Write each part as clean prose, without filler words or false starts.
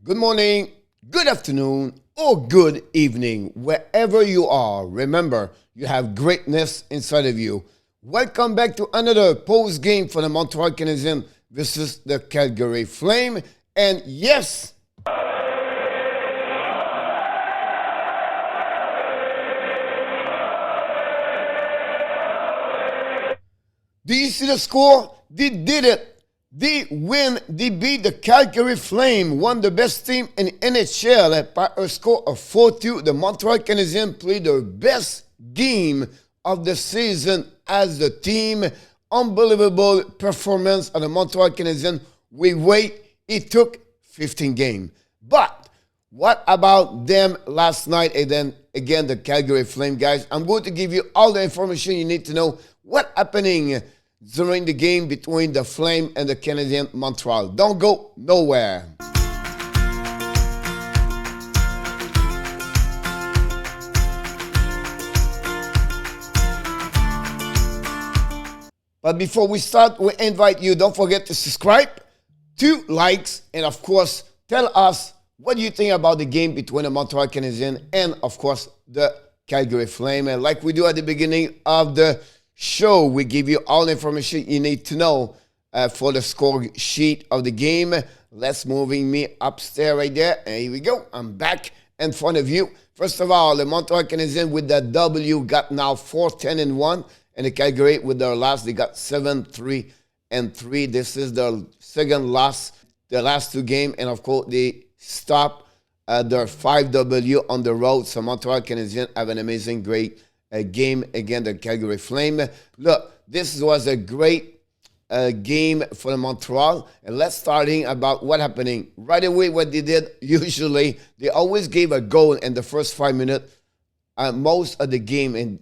Good morning, good afternoon, or good evening, wherever you are. Remember, you have greatness inside of you. Welcome back to another post game for the Montreal Canadiens versus the Calgary Flames. And yes, do you see the score? They did it. They win. They beat the Calgary Flames, one of the best team in NHL by a score of 4-2. The Montreal Canadiens played their best game of the season as the team. Unbelievable performance of the Montreal Canadiens. It took 15 games. But what about them last night and then again the Calgary Flames, guys? I'm going to give you all the information you need to know what happening during the game between the Flames and the Canadiens Montreal. Don't go nowhere. But before we start, we invite you, don't forget to subscribe, 2 likes, and of course, tell us what you think about the game between the Montreal Canadiens and, of course, the Calgary Flames. And like we do at the beginning of the show, we give you all the information you need to know for the score sheet of the game. Let's moving me upstairs right there. And here we go. I'm back in front of you. First of all, the Montreal Canadiens with the W got now 4-10-1. And the Calgary with their loss, they got 7-3-3. This is their second loss, the last 2 games. And of course, they stopped their 5W on the road. So Montreal Canadiens have an amazing, great game against the Calgary Flames. Look, this was a great game for the Montreal. And let's starting about what happening. Right away, what they did, usually, they always gave a goal in the first 5 minutes. Most of the game, and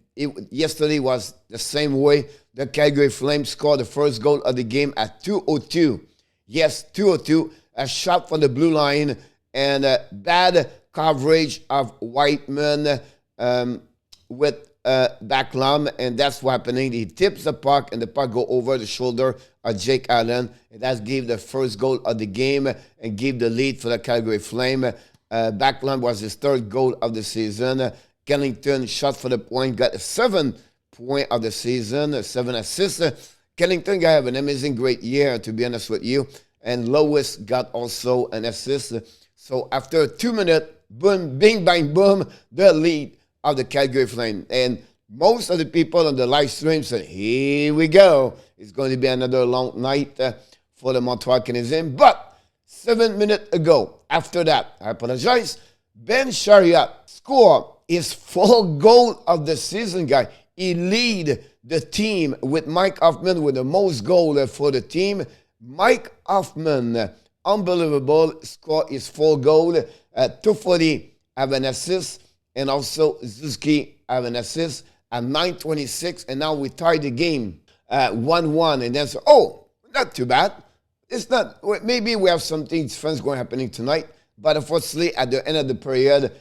yesterday was the same way. The Calgary Flames scored the first goal of the game at 2:02. Yes, 2:02. A shot from the blue line and bad coverage of Whiteman with Backlund, and that's what happening. He tips the puck, and the puck go over the shoulder of Jake Allen, and that gave the first goal of the game and gave the lead for the Calgary Flames. Backlund was his 3rd goal of the season. Kennington shot for the point, got a 7 point of the season, 7 assists. Kennington got have an amazing, great year, to be honest with you. And Lois got also an assist. So after 2 minutes, boom, bing, bang, boom, the lead of the Calgary Flames. And most of the people on the live stream said, here we go. It's going to be another long night for the Montreal Canadiens. But 7 minutes ago, after that, I apologize, Ben Chariot scored his 4th goal of the season, guy. He lead the team with Mike Hoffman with the most goal for the team. Mike Hoffman, unbelievable, scored his 4th goal. 240 have an assist, and also Suzuki have an assist at 9:26, and now we tied the game 1-1. And then, not too bad. It's not, maybe we have something different going happening tonight. But unfortunately, at the end of the period,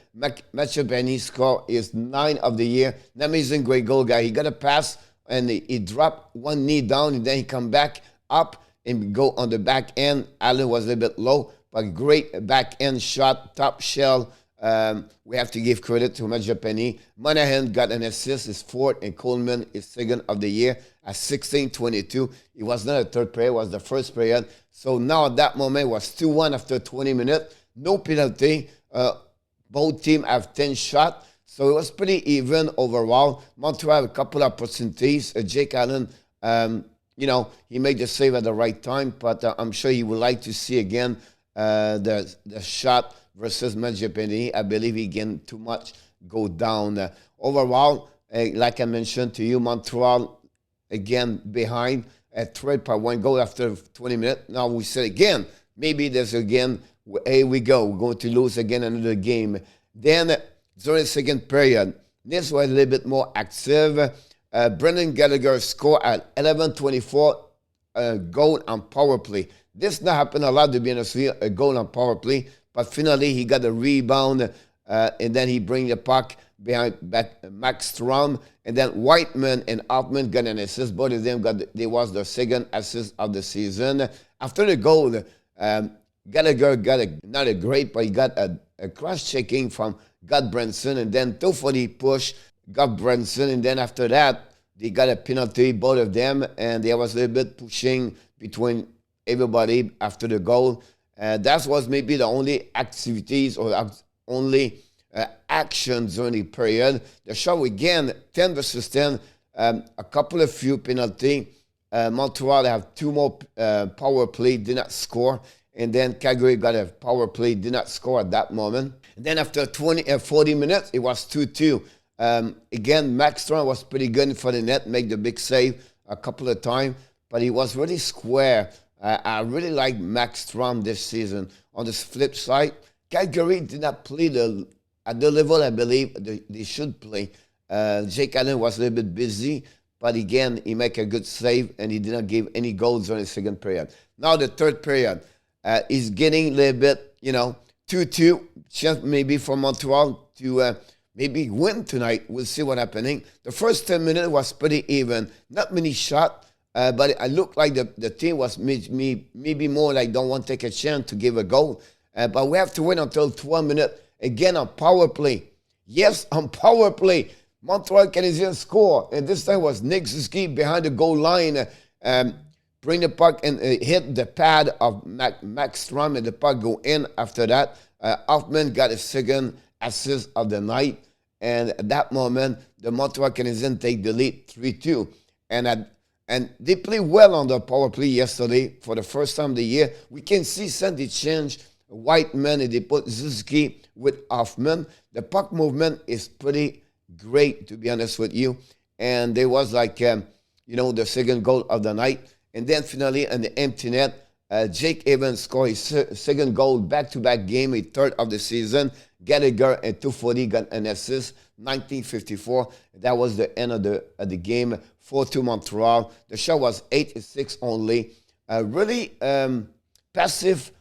Mathieu Benny scored his 9th of the year. An amazing, great goal, guy. He got a pass, and he dropped one knee down, and then he come back up and go on the back end. Allen was a little bit low, but great back end shot, top shell. We have to give credit to Mathieu Benny. Monahan got an assist, his 4th, and Coleman his 2nd of the year at 16:22. It was not a 3rd period, it was the 1st period. So now at that moment, it was 2-1 after 20 minutes. No penalty. Both teams have 10 shots. So it was pretty even overall. Montreal had a couple of opportunities. Jake Allen, he made the save at the right time. But I'm sure he would like to see again the shot versus Mathieu Benny. I believe he again too much go down. Overall, like I mentioned to you, Montreal again behind at 3-1 goal after 20 minutes. Now we said again, maybe there's again, here we go. We're going to lose again another game. Then, during the second period, this was a little bit more active. Brendan Gallagher scored at 11:24 goal on power play. This not happened a lot, to be honest with you, a goal on power play. But finally, he got a rebound, and then he bring the puck behind back Max Strom. And then Whiteman and Hoffman got an assist. Both of them they was their 2nd assist of the season. After the goal, Gallagher got not a great, but he got a cross-checking from Gottbranson, and then 240 push Gottbranson, and then after that, they got a penalty, both of them, and there was a little bit pushing between everybody after the goal. That was maybe the only activities or only actions during the period. The show again, 10 versus 10, a couple of few penalty. Montreal have 2 more power play, did not score. And then Calgary got a power play, did not score at that moment. And then after 40 minutes, it was 2-2. Again, Max Strom was pretty good for the net, make the big save a couple of times, but he was really square. I really like Max Strom this season. On the flip side, Calgary did not play at the level I believe they should play. Jake Allen was a little bit busy, but again, he made a good save, and he did not give any goals during the second period. Now the third period. Is getting a little bit, 2-2, chance maybe for Montreal to maybe win tonight. We'll see what's happening. The first 10 minutes was pretty even. Not many shots, but it looked like the team was maybe more like don't want to take a chance to give a goal. But we have to wait until 12 minutes. Again, on power play. Yes, on power play. Montreal Canadiens score. And this time was Nick Suzuki behind the goal line. Bring the puck and hit the pad of Max Strom, and the puck go in after that. Hoffman got a second assist of the night. And at that moment, the Montreal Canadiens take the lead 3-2. And they play well on the power play yesterday for the first time of the year. We can see Sandy change Whiteman, and they put Suzuki with Hoffman. The puck movement is pretty great, to be honest with you. And there was like, the second goal of the night. And then finally, on the empty net, Jake Evans scored his second goal, back-to-back game, a third of the season. Gallagher at 240 got an assist, 1954. That was the end of the game, 4-2 Montreal. The shot was 8-6 only. Really passive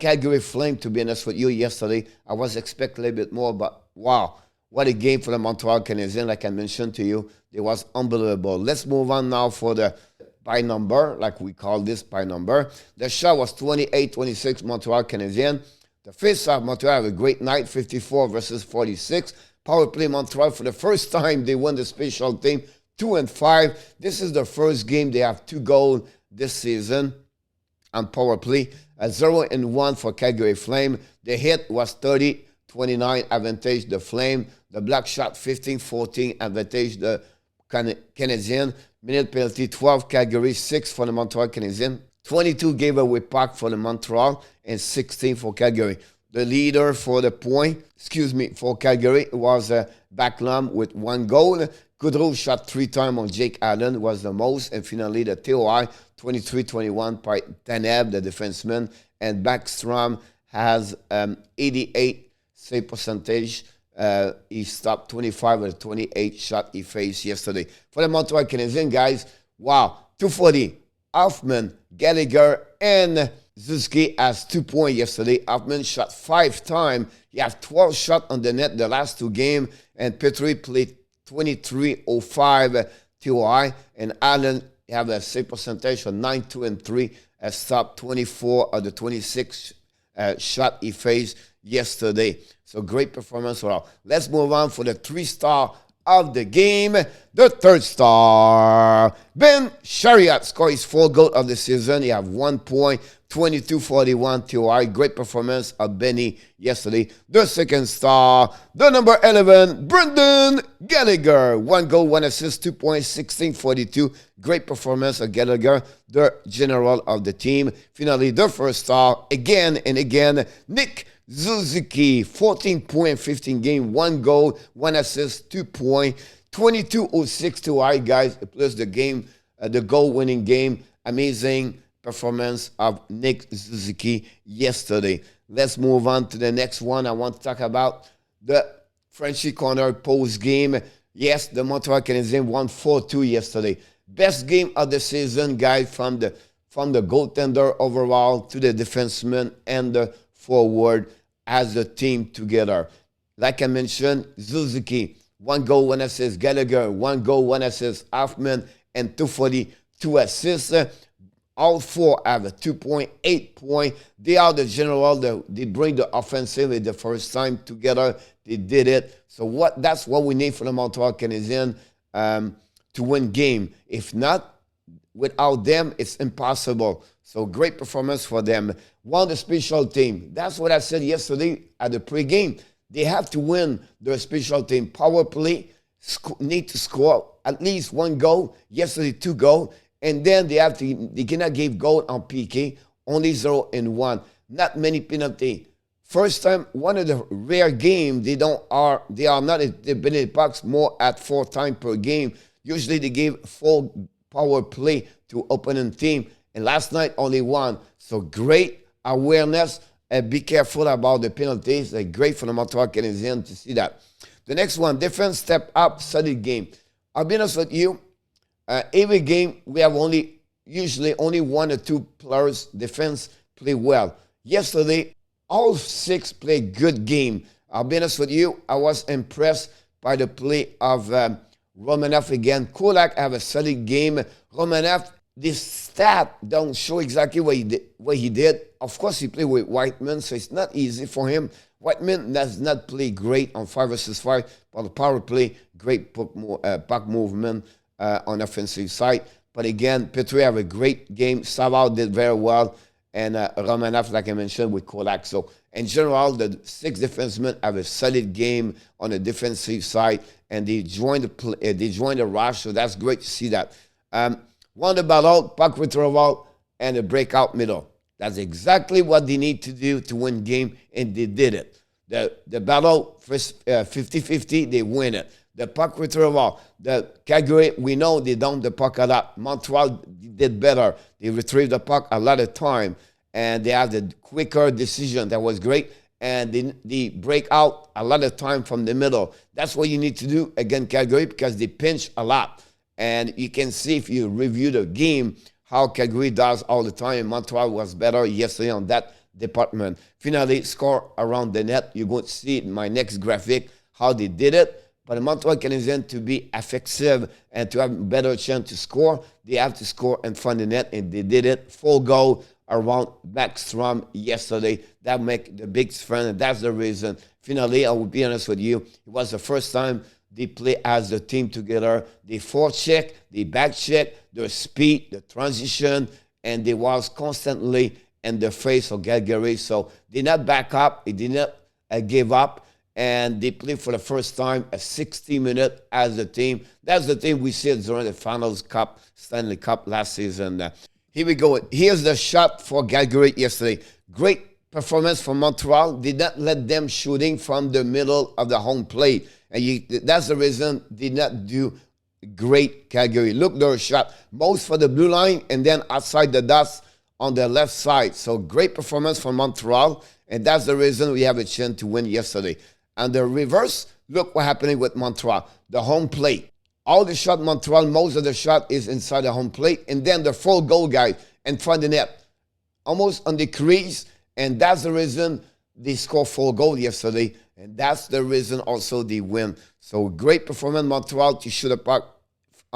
Calgary Flame, to be honest with you, yesterday. I was expecting a little bit more, but wow, what a game for the Montreal Canadiens. Like I mentioned to you, it was unbelievable. Let's move on now for the by number, like we call this by number. The shot was 28-26 Montreal Canadiens. The face-off, Montreal have a great night, 54 versus 46. Power play, Montreal, for the first time, they won the special team, 2-5. This is the first game they have 2 goals this season on power play. 0-1 for Calgary Flame. The hit was 30-29, advantage the Flame. The block shot, 15-14, advantage the Canadiens. Minute penalty, 12 Calgary, 6 for the Montreal Canadiens. 22 gave away puck for the Montreal, and 16 for Calgary. The leader for the point, for Calgary was Backlund with 1 goal. Goodrow shot 3 times on Jake Allen, was the most. And finally, the TOI, 23-21 by Tanev, the defenseman. And Backstrom has 88 save percentage. He stopped 25 of the 28 shot he faced yesterday. For the Montreal Canadiens, guys, wow, 240. Hoffman, Gallagher, and Suzuki has 2 points yesterday. Hoffman shot 5 times. He had 12 shots on the net the last 2 games. And Petrie played 23-05 TOI. And Allen have a save percentage of 9-2-3. Has stopped 24 of the 26 shot he faced yesterday. So great performance for all. Let's move on for the 3-star of the game. The 3rd star, Ben Chariot, scored his 4th goal of the season. He have 1 point, 22-41 TOI. Great performance of Benny yesterday. The 2nd star, the number 11, Brendan Gallagher. 1 goal, 1 assist, 2 points, 16-42. Great performance of Gallagher, the general of the team. Finally, the 1st star, again and again, Nick Suzuki, 14 point, 15 game, 1 goal, 1 assist, 2 point, 22-06 TOI, guys, plus the game, the goal-winning game. Amazing performance of Nick Suzuki yesterday. Let's move on to the next one. I want to talk about the Frenchy Corner post game. Yes, the Montreal Canadiens won 4-2 yesterday. Best game of the season, guys, from the goaltender overall to the defenseman and the forward as a team together. Like I mentioned, Suzuki, 1 goal, 1 assist. Gallagher, 1 goal, 1 assist. Hoffman, and 240, 2 assists. All four have a 2.8 point. They are the general. They bring the offensive the first time together. They did it. So that's what we need for the Montreal Canadiens to win game. If not, without them, it's impossible. So great performance for them. One, the special team. That's what I said yesterday at the pregame. They have to win their special team. Power play, need to score at least one goal. Yesterday, 2 goals. And then they cannot give goal on PK. Only 0-1. Not many penalty. First time, one of the rare games, they are not at the penalty box more at 4 times per game. Usually they give full power play to opponent team. And last night, only 1. So great awareness. Be careful about the penalties. They're great for the Montreal Canadiens to see that. The next one, defense step up, solid game. I'll be honest with you. Every game, we have usually only 1 or 2 players defense play well. Yesterday, all 6 played good game. I'll be honest with you. I was impressed by the play of Romanov again. Kulak have a solid game. Romanov, this stat don't show exactly what he did. Of course, he played with Whiteman, so it's not easy for him. Whiteman does not play great on 5 versus 5, but the power play, great puck movement on offensive side. But again, Petrie have a great game. Savard did very well. And Romanov, like I mentioned, with Kulak. So in general, the 6 defensemen have a solid game on the defensive side. And they joined the rush, so that's great to see that. Won the battle, puck retrieval, and a breakout middle. That's exactly what they need to do to win game, and they did it. The battle, 50-50, they win it. The puck retrieval, the Calgary, we know they don't the puck a lot. Montreal did better. They retrieved the puck a lot of time, and they had the quicker decision. That was great. And they break out a lot of time from the middle. That's what you need to do against Calgary because they pinch a lot. And you can see if you review the game how Calgary does all the time. Montreal was better yesterday on that department. Finally, score around the net. You're going to see in my next graphic how they did it. But the Montreal Canadiens, to be effective and to have a better chance to score, they have to score in front of the net, and they did it. Full goal around Backstrom yesterday. That make the big difference, and that's the reason. Finally, I will be honest with you, it was the first time they play as a team together. They forecheck, they backcheck, their speed, the transition, and they was constantly in the face of Calgary. So they did not back up, they did not give up. And they played for the first time a 60-minute as a team. That's the team we see during the Finals Cup, Stanley Cup last season. Here we go. Here's the shot for Calgary yesterday. Great performance from Montreal. Did not let them shooting from the middle of the home plate. And that's the reason they did not do great Calgary. Look, their shot. Most for the blue line and then outside the dust on the left side. So great performance from Montreal. And that's the reason we have a chance to win yesterday. And the reverse, look what happening with Montreal. The home plate. All the shot Montreal, most of the shot is inside the home plate. And then the full goal guy in front of the net. Almost on the crease. And that's the reason they scored 4 goals yesterday. And that's the reason also they win. So great performance Montreal to shoot a puck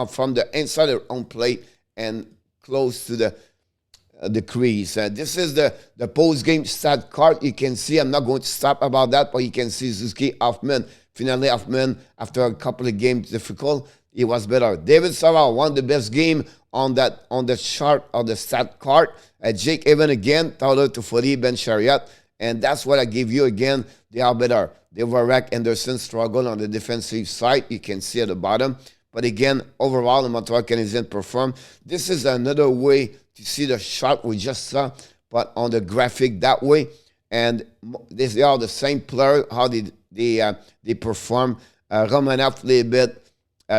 from the inside of the home plate and close to the crease. This is the post-game stat card. You can see, I'm not going to stop about that, but you can see Suzuki, Hoffman. Finally, Hoffman, after a couple of games difficult, he was better. David Savard won the best game on the chart of the stat card. Jake Evan again, Tyler Toffoli, Ben Chariot. And that's what I give you again. They are better. Devorak, Anderson struggle on the defensive side. You can see at the bottom. But again, overall, the Montreal Canadiens perform. This is another way to see the shot we just saw, but on the graphic that way. And they are the same player, how they perform. Romanov a little bit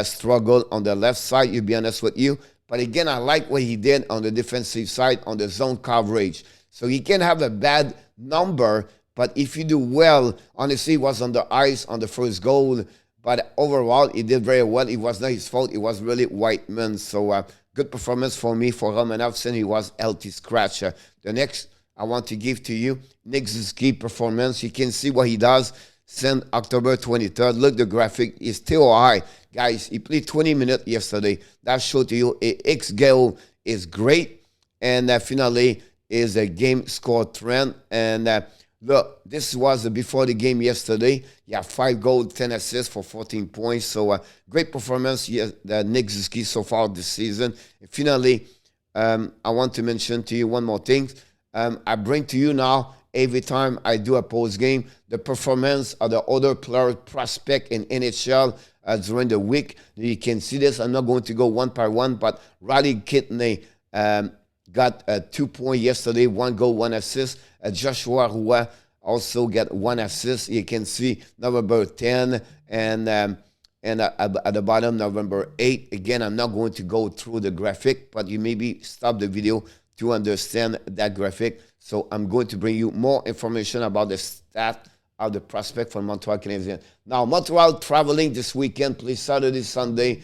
struggled on the left side, to be honest with you. But again, I like what he did on the defensive side, on the zone coverage. So he can have a bad number, but if you do well, honestly, he was on the ice on the first goal. But overall, he did very well. It was not his fault. It was really Whiteman. So good performance for me for Romanov, since he was healthy scratch. The next I want to give to you, Nick Suzuki performance. You can see what he does since October 23rd. Look, the graphic is still high. Guys, he played 20 minutes yesterday. That showed to you X-Gale is great. And finally is a game score trend. And look, this was before the game yesterday. Yeah, 5 goals, 10 assists for 14 points. So great performance, Nick Suzuki so far this season. And finally, I want to mention to you one more thing. I bring to you now, every time I do a post game, the performance of the other player prospect in NHL during the week. You can see this. I'm not going to go one by one, but Riley Kidney got 2 points yesterday, 1 goal, 1 assist. Joshua Roy also got 1 assist. You can see November 10 and at the bottom, November 8. Again, I'm not going to go through the graphic, but you maybe stop the video to understand that graphic. So I'm going to bring you more information about the stat of the prospect for Montreal Canadiens. Now, Montreal traveling this weekend, play Saturday, Sunday,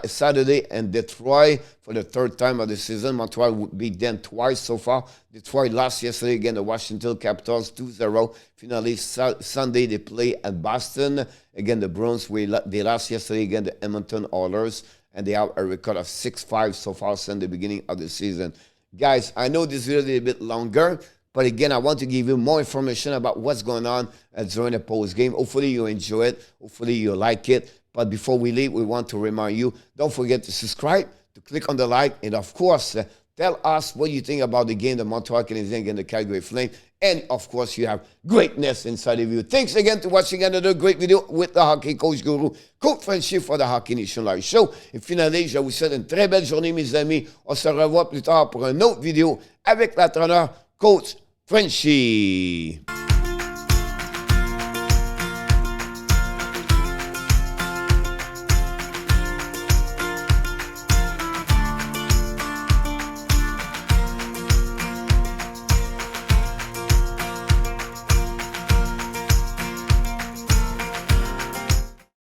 Saturday in Detroit for the 3rd time of the season. Montreal would beat them twice so far. Detroit lost yesterday against the Washington Capitals 2-0. Finally, Sunday they play at Boston. Again, the Bruins, they lost yesterday against the Edmonton Oilers, and they have a record of 6-5 so far since the beginning of the season. Guys, I know this video is a bit longer, but again, I want to give you more information about what's going on during the post game. Hopefully you enjoy it. Hopefully you like it. But before we leave, we want to remind you, don't forget to subscribe, to click on the like, and of course, tell us what you think about the game, the Montreal Canadiens against the Calgary Flames. And of course, you have greatness inside of you. Thanks again for watching another great video with the Hockey Coach Guru, Coach Frenchy for the Hockey Nation Live Show. Et finalement, je vous souhaite une très belle journée, mes amis. On se revoit plus tard pour une autre vidéo avec l'entraîneur Coach Frenchy.